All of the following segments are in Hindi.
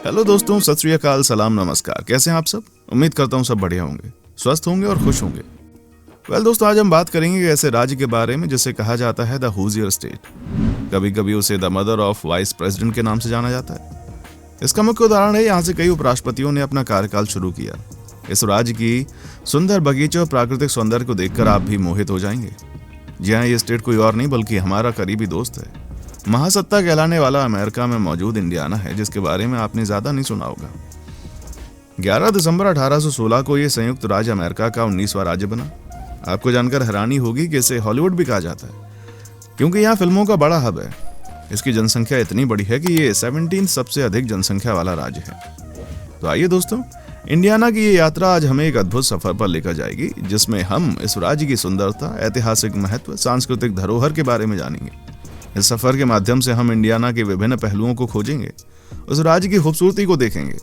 हेलो दोस्तों, सत श्री अकाल, सलाम, नमस्कार। कैसे हैं आप सब? उम्मीद करता हूँ सब बढ़िया होंगे, स्वस्थ होंगे और खुश होंगे। दोस्तों, आज हम बात करेंगे ऐसे राज्य के बारे में जिसे कहा जाता है द होसियर स्टेट। कभी कभी उसे the mother of vice president के नाम से जाना जाता है। इसका मुख्य उदाहरण है यहाँ से कई उपराष्ट्रपतियों ने अपना कार्यकाल शुरू किया। इस राज्य की सुंदर बगीचे और प्राकृतिक सौंदर्य को देखकर आप भी मोहित हो जाएंगे। जी हाँ, ये स्टेट कोई और नहीं बल्कि हमारा करीबी दोस्त है। महासत्ता कहलाने वाला अमेरिका में मौजूद इंडियाना है, जिसके बारे में आपने ज्यादा नहीं सुना होगा। 11 दिसंबर 1816 को यह संयुक्त राज्य अमेरिका का 19वां राज्य बना। आपको जानकर हैरानी होगी कि इसे हॉलीवुड भी कहा जाता है, क्योंकि यहाँ फिल्मों का बड़ा हब है। इसकी जनसंख्या इतनी बड़ी है कि ये 17 सबसे अधिक जनसंख्या वाला राज्य है। तो आइए दोस्तों, इंडियाना की ये यात्रा आज हमें एक अद्भुत सफर पर लेकर जाएगी, जिसमें हम इस राज्य की सुंदरता, ऐतिहासिक महत्व, सांस्कृतिक धरोहर के बारे में जानेंगे। इस सफर के माध्यम से हम इंडियाना के विभिन्न पहलुओं को खोजेंगे, उस राज्य की खूबसूरती को देखेंगे,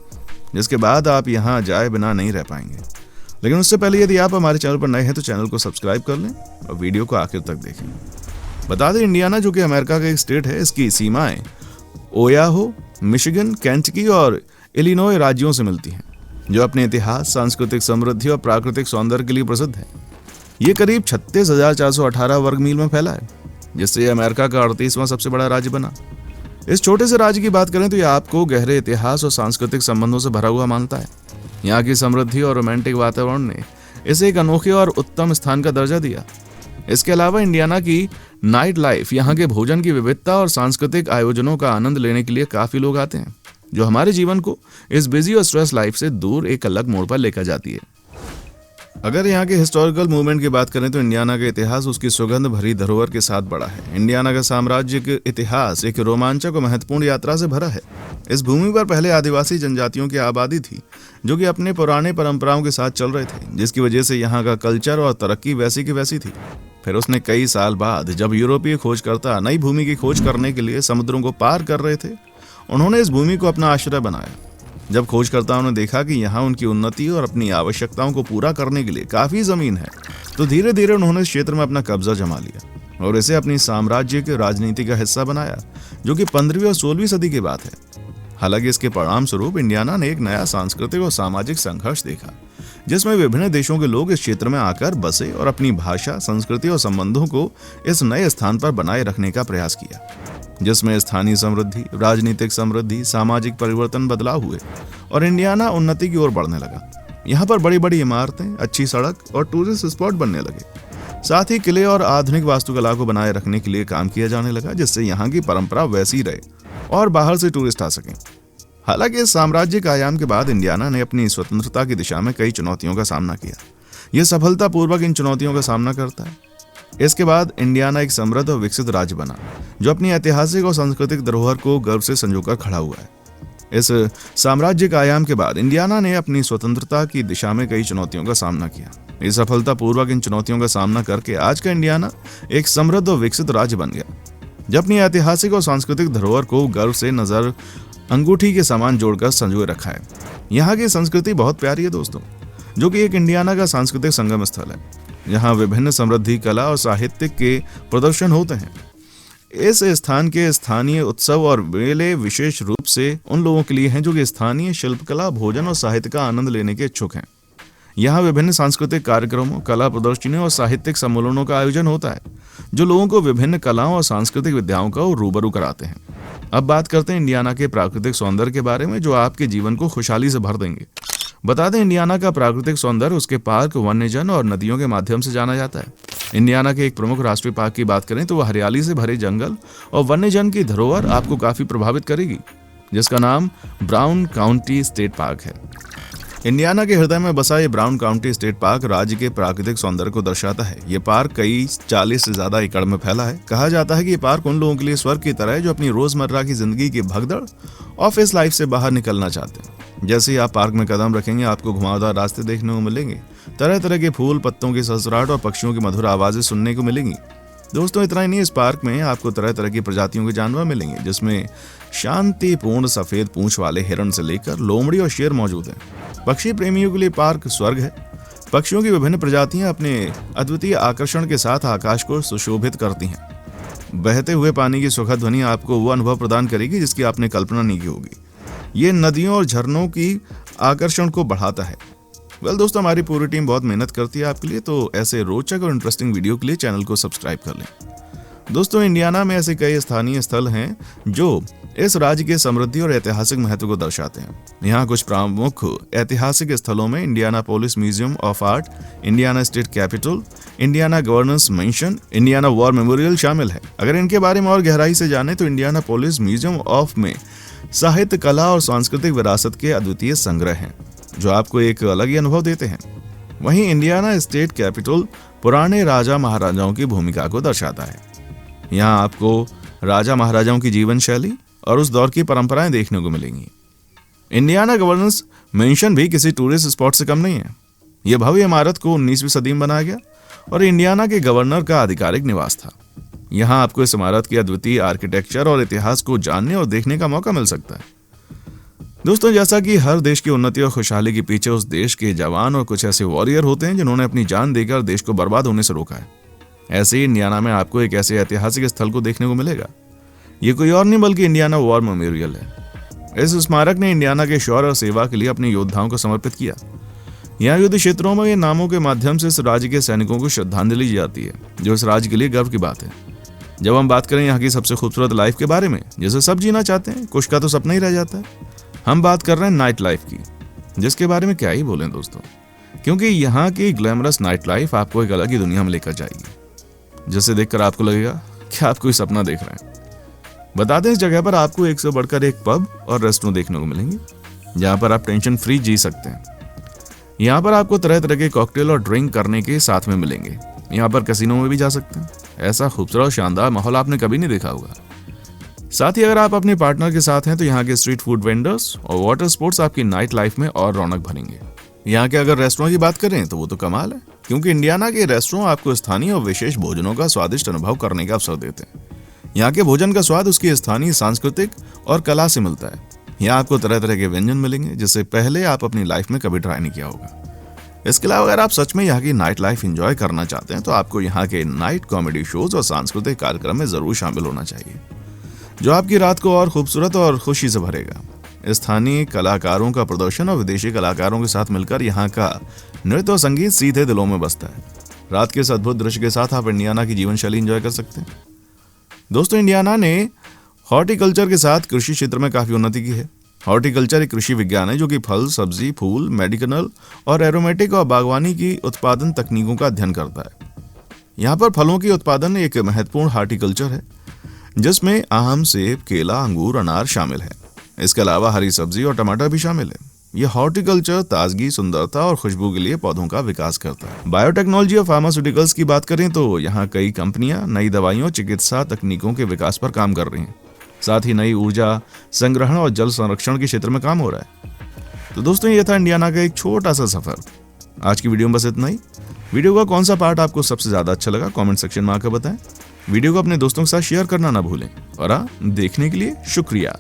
जिसके बाद आप यहाँ जाए बिना नहीं रह पाएंगे। लेकिन उससे पहले यदि आप हमारे चैनल पर नए हैं तो चैनल को सब्सक्राइब कर लें और वीडियो को आखिर तक देखें। बता दें, इंडियाना जो कि अमेरिका का एक स्टेट है, इसकी सीमाएं ओयाहो, मिशिगन, केंटकी और इलिनॉय राज्यों से मिलती हैं, जो अपने इतिहास, सांस्कृतिक समृद्धि और प्राकृतिक सौंदर्य के लिए प्रसिद्ध है। ये करीब 36,418 वर्ग मील में फैला है, जिससे अमेरिका का 38वां सबसे बड़ा राज्य बना। इस छोटे से राज्य की बात करें तो यह आपको गहरे इतिहास और सांस्कृतिक संबंधों से भरा हुआ मानता है। यहाँ की समृद्धि और रोमांटिक वातावरण ने इसे एक अनोखे और उत्तम स्थान का दर्जा दिया। इसके अलावा इंडियाना की नाइट लाइफ, यहाँ के भोजन की विविधता और सांस्कृतिक आयोजनों का आनंद लेने के लिए काफी लोग आते हैं, जो हमारे जीवन को इस बिजी और स्ट्रेस लाइफ से दूर एक अलग मोड़ पर लेकर जाती है। अगर यहाँ के हिस्टोरिकल मूवमेंट की बात करें तो इंडियाना का इतिहास उसकी सुगंध भरी धरोहर के साथ बड़ा है। इंडियाना का साम्राज्य के इतिहास एक रोमांचक और महत्वपूर्ण यात्रा से भरा है। इस भूमि पर पहले आदिवासी जनजातियों की आबादी थी, जो कि अपने पुराने परंपराओं के साथ चल रहे थे, जिसकी वजह से यहाँ का कल्चर और तरक्की वैसी की वैसी थी। फिर उसने कई साल बाद जब यूरोपीय खोजकर्ता नई भूमि की खोज करने के लिए समुद्रों को पार कर रहे थे, उन्होंने इस भूमि को अपना आश्रय बनाया। जब खोजकर्ताओं ने देखा कि यहाँ उनकी उन्नति और अपनी आवश्यकताओं को पूरा करने के लिए काफी जमीन है, तो धीरे धीरे उन्होंने इस क्षेत्र में अपना कब्जा जमा लिया और इसे अपनी साम्राज्य के राजनीति का हिस्सा बनाया, जो कि 15वीं और 16वीं सदी की बात है। हालांकि इसके परिणाम स्वरूप इंडियाना ने एक नया सांस्कृतिक और सामाजिक संघर्ष देखा, जिसमें विभिन्न देशों के लोग इस क्षेत्र में आकर बसे और अपनी भाषा, संस्कृति और संबंधों को इस नए स्थान पर बनाए रखने का प्रयास किया, जिसमें स्थानीय समृद्धि, राजनीतिक समृद्धि, सामाजिक परिवर्तन बदलाव हुए और इंडियाना उन्नति की ओर बढ़ने लगा। यहाँ पर बड़ी बड़ी इमारतें, अच्छी सड़क और टूरिस्ट स्पॉट बनने लगे। साथ ही किले और आधुनिक वास्तुकला को बनाए रखने के लिए काम किया जाने लगा, जिससे यहाँ की परंपरा वैसी रहे और बाहर से टूरिस्ट आ सकें। हालांकि इस साम्राज्यिक आयाम के बाद इंडियाना ने अपनी स्वतंत्रता की दिशा में कई चुनौतियों का सामना किया। यह सफलतापूर्वक इन चुनौतियों का सामना करता है। इसके बाद इंडियाना एक समृद्ध और विकसित राज्य बना, जो अपनी ऐतिहासिक और सांस्कृतिक धरोहर को गर्व से संजोकर खड़ा हुआ है। इस साम्राज्यिक आयाम के बाद इंडियाना ने अपनी स्वतंत्रता की दिशा में कई चुनौतियों का सामना किया। इस सफलतापूर्वक इन चुनौतियों का सामना करके आज का इंडियाना एक समृद्ध और विकसित राज्य बन गया, जो अपनी ऐतिहासिक और सांस्कृतिक धरोहर को गर्व से नजर अंगूठी के समान जोड़कर संजोए रखा है। यहाँ की संस्कृति बहुत प्यारी है दोस्तों, जो कि एक इंडियाना का सांस्कृतिक संगम स्थल है, जहाँ विभिन्न समृद्धि, कला और साहित्य के प्रदर्शन होते हैं। इस स्थान के स्थानीय उत्सव और मेले विशेष रूप से उन लोगों के लिए हैं जो कि स्थानीय शिल्पकला, भोजन और साहित्य का आनंद लेने के इच्छुक हैं। यहाँ विभिन्न सांस्कृतिक कार्यक्रमों, कला प्रदर्शनियों और साहित्यिक सम्मेलनों का आयोजन होता है, जो लोगों को विभिन्न कलाओं और सांस्कृतिक विद्याओं का रूबरू कराते हैं। अब बात करते हैं इंडियाना के प्राकृतिक सौंदर्य के बारे में, जो आपके जीवन को खुशहाली से भर देंगे। बता दें, इंडियाना का प्राकृतिक सौंदर्य उसके पार्क, वन्यजन और नदियों के माध्यम से जाना जाता है। इंडियाना के एक प्रमुख राष्ट्रीय पार्क की बात करें तो वह हरियाली से भरे जंगल और वन्यजन की धरोहर आपको काफी प्रभावित करेगी, जिसका नाम ब्राउन काउंटी स्टेट पार्क है। इंडियाना के हृदय में बसा ये ब्राउन काउंटी स्टेट पार्क राज्य के प्राकृतिक सौंदर्य को दर्शाता है। ये पार्क कई 40 से ज्यादा एकड़ में फैला है। कहा जाता है कि ये पार्क उन लोगों के लिए स्वर्ग की तरह है जो अपनी रोजमर्रा की जिंदगी की भगदड़, ऑफिस लाइफ से बाहर निकलना चाहते हैं। जैसे ही आप पार्क में कदम रखेंगे, आपको घुमावदार रास्ते देखने को मिलेंगे, तरह तरह के फूल, पत्तों की ससराहट और पक्षियों की मधुर आवाजें सुनने को मिलेंगी। दोस्तों, इतना ही नहीं, इस पार्क में आपको तरह तरह की प्रजातियों के जानवर मिलेंगे, जिसमें शांतिपूर्ण सफेद पूंछ वाले हिरण से लेकर लोमड़ी और शेर मौजूद हैं। पक्षी प्रेमियों के लिए पार्क स्वर्ग है। पक्षियों की विभिन्न प्रजातियां अपने अद्वितीय आकर्षण के साथ आकाश को सुशोभित करती हैं। बहते हुए पानी की सुखद ध्वनि आपको वो अनुभव प्रदान करेगी जिसकी आपने कल्पना नहीं की होगी। ये नदियों और झरनों की आकर्षण को बढ़ाता है। वेल दोस्तों, हमारी पूरी टीम बहुत मेहनत करती है आपके लिए, तो ऐसे रोचक और इंटरेस्टिंग वीडियो के लिए चैनल को सब्सक्राइब कर लें। दोस्तों, इंडियाना में ऐसे कई स्थानीय स्थल हैं जो इस राज्य के समृद्धि और ऐतिहासिक महत्व को दर्शाते हैं। यहाँ कुछ प्रमुख ऐतिहासिक स्थलों में Indianapolis museum of art, Indiana state capital, Indiana governors mention, Indiana war memorial शामिल है। अगर इनके बारे में और गहराई से जाने तो इंडियानापोलिस म्यूजियम ऑफ में साहित्य, कला और सांस्कृतिक विरासत के अद्वितीय संग्रह हैं जो आपको एक अलग ही अनुभव देते हैं। वहीं इंडियाना स्टेट कैपिटल पुराने राजा महाराजाओं की भूमिका को दर्शाता है। यहाँ आपको राजा महाराजाओं की जीवन शैली और उस दौर की परंपराएं देखने को मिलेंगी। इंडियाना गवर्नर्स मेंशन भी किसी टूरिस्ट स्पॉट से कम नहीं है। यह भव्य इमारत को 19वीं सदी में बनाया गया और इंडियाना के गवर्नर का आधिकारिक निवास था। यहाँ आपको इस इमारत की अद्वितीय आर्किटेक्चर और इतिहास को जानने और देखने का मौका मिल सकता है। दोस्तों, जैसा कि हर देश की उन्नति और खुशहाली के पीछे उस देश के जवान और कुछ ऐसे वॉरियर होते हैं जिन्होंने अपनी जान देकर देश को बर्बाद होने से रोका है। ऐसे ही इंडियाना में आपको एक ऐसे ऐतिहासिक स्थल को देखने को मिलेगा। ये कोई और नहीं बल्कि इंडियाना वॉर मेमोरियल है। इस स्मारक ने इंडियाना के शौर्य और सेवा के लिए अपने योद्धाओं को समर्पित किया। यहाँ युद्ध क्षेत्रों में ये नामों के माध्यम से इस राज्य के सैनिकों को श्रद्धांजलि दी जाती है, जो इस राज्य के लिए गर्व की बात है। जब हम बात करें यहाँ की सबसे खूबसूरत लाइफ के बारे में, जिसे सब जीना चाहते हैं, कुछ का तो सपना ही रह जाता है, हम बात कर रहे हैं नाइट लाइफ की, जिसके बारे में क्या ही बोलें दोस्तों, क्योंकि यहाँ की ग्लैमरस नाइट लाइफ आपको एक अलग ही दुनिया में लेकर जाएगी, जिसे देखकर आपको लगेगा कि आप कोई सपना देख रहे हैं। बता दें, इस जगह पर आपको एक से बढ़कर एक पब और रेस्टोरेंट देखने को मिलेंगे, जहाँ पर आप टेंशन फ्री जी सकते हैं। यहाँ पर आपको तरह तरह के कॉकटेल और ड्रिंक करने के साथ में मिलेंगे। यहाँ पर कैसीनो में भी जा सकते हैं। ऐसा खूबसूरत शानदार माहौल आपने कभी नहीं देखा होगा। साथ ही अगर आप अपने पार्टनर के साथ हैं तो यहाँ के स्ट्रीट फूड वेंडर्स और वाटर स्पोर्ट्स आपकी नाइट लाइफ में और रौनक भरेंगे। यहाँ के अगर रेस्टोरेंट की बात करें तो वो तो कमाल है, क्योंकि इंडियाना के रेस्टोरेंट आपको स्थानीय और विशेष भोजनों का स्वादिष्ट अनुभव करने का अवसर देते हैं। यहाँ के भोजन का स्वाद उसकी स्थानीय सांस्कृतिक और कला से मिलता है। यहाँ आपको तरह तरह के व्यंजन मिलेंगे जिससे पहले आप अपनी लाइफ में कभी ट्राई नहीं किया होगा। इसके अलावा अगर आप सच में यहाँ की नाइट लाइफ एंजॉय करना चाहते हैं तो आपको यहाँ के नाइट कॉमेडी शोज और सांस्कृतिक कार्यक्रम में जरूर शामिल होना चाहिए, जो आपकी रात को और खूबसूरत और खुशी से भरेगा। स्थानीय कलाकारों का प्रदर्शन और विदेशी कलाकारों के साथ मिलकर यहाँ का नृत्य और संगीत सीधे दिलों में बसता है। रात के इस अद्भुत दृश्य के साथ आप इंडियाना की जीवन शैली एंजॉय कर सकते हैं। दोस्तों, इंडियाना ने हॉर्टिकल्चर के साथ कृषि क्षेत्र में काफी उन्नति की है। हॉर्टिकल्चर एक कृषि विज्ञान है जो कि फल, सब्जी, फूल, मेडिसिनल और एरोमेटिक और बागवानी की उत्पादन तकनीकों का अध्ययन करता है। यहाँ पर फलों की उत्पादन एक महत्वपूर्ण हॉर्टिकल्चर है, जिसमें आम, सेब, केला, अंगूर, अनार शामिल है। इसके अलावा हरी सब्जी और टमाटर भी शामिल है। यह हॉर्टिकल्चर ताजगी, सुंदरता और खुशबू के लिए पौधों का विकास करता है। बायोटेक्नोलॉजी और फार्मास्यूटिकल्स की बात करें तो यहाँ कई कंपनियां नई दवाइयों और चिकित्सा तकनीकों के विकास पर काम कर रही हैं। साथ ही नई ऊर्जा संग्रहण और जल संरक्षण के क्षेत्र में काम हो रहा है। तो दोस्तों, ये था इंडियाना का एक छोटा सा सफर। आज की वीडियो में बस इतना ही। वीडियो का कौन सा पार्ट आपको सबसे ज्यादा अच्छा लगा कमेंट सेक्शन में आकर बताएं। वीडियो को अपने दोस्तों के साथ शेयर करना ना भूलें। और देखने के लिए शुक्रिया।